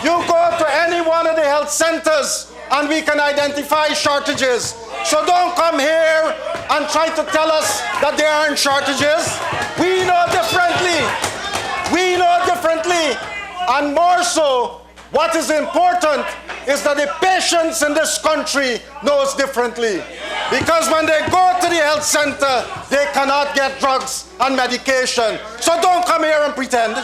You go to any one of the health centers and we can identify shortages. So don't come here and try to tell us that there aren't shortages. We know differently. We know differently. And more so, what is important is that the patients in this country knows differently. Because when they go to the health center, they cannot get drugs and medication. So don't come here and pretend.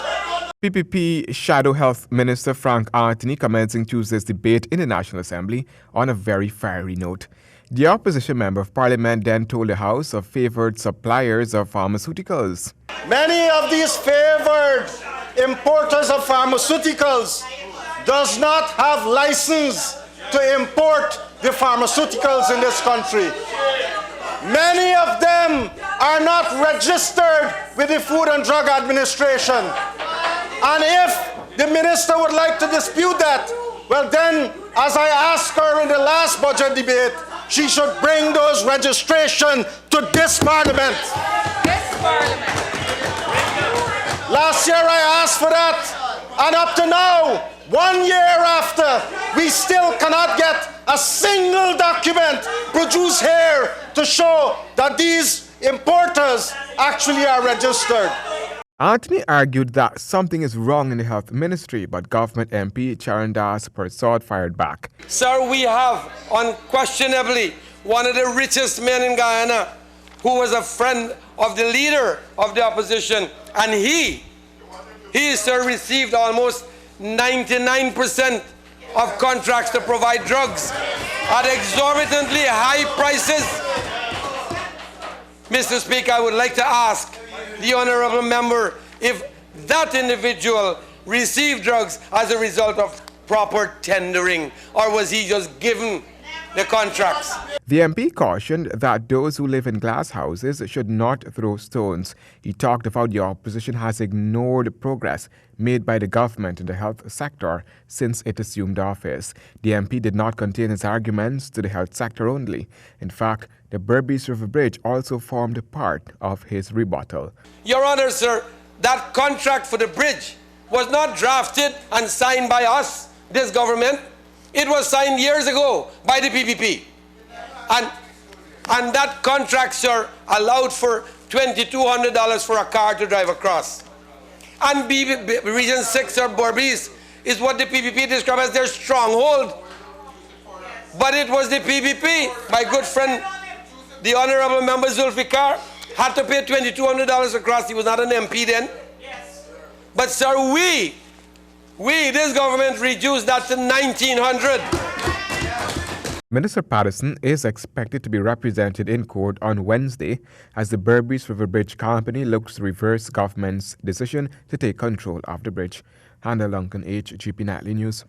PPP Shadow Health Minister Frank Anthony commencing Tuesday's debate in the National Assembly on a very fiery note. The opposition member of parliament then told the House of favored suppliers of pharmaceuticals. Many of these favored importers of pharmaceuticals does not have license to import the pharmaceuticals in this country. Many of them are not registered with the Food and Drug Administration. And if the minister would like to dispute that, well then, as I asked her in the last budget debate, she should bring those registration to this parliament. Last year I asked for that, and up to now, 1 year after, we still cannot get a single document produced here to show that these importers actually are registered. Anthony argued that something is wrong in the health ministry, but government MP Charan Das Persad fired back. Sir, we have unquestionably one of the richest men in Guyana who was a friend of the leader of the opposition, and he sir, received almost 99% of contracts to provide drugs at exorbitantly high prices. Mr. Speaker, I would like to ask the honourable member if that individual received drugs as a result of proper tendering, or was he just given the contracts? The MP cautioned that those who live in glass houses should not throw stones. He talked about the opposition has ignored progress made by the government in the health sector since it assumed office. The MP did not contain his arguments to the health sector only. In fact, the Berbice River Bridge also formed part of his rebuttal. Your Honour, sir, that contract for the bridge was not drafted and signed by us, this government. It was signed years ago by the PPP. And that contract, sir, allowed for $2,200 for a car to drive across. And Region 6, or Berbice, is what the PPP described as their stronghold. But it was the PPP, my good friend, the Honourable Member Zulfikar, had to pay $2,200 across. He was not an MP then. But sir, we, this government, reduced that to $1,900. Minister Patterson is expected to be represented in court on Wednesday as the Berbice River Bridge Company looks to reverse government's decision to take control of the bridge. Handel Luncan, HGP Nightly News.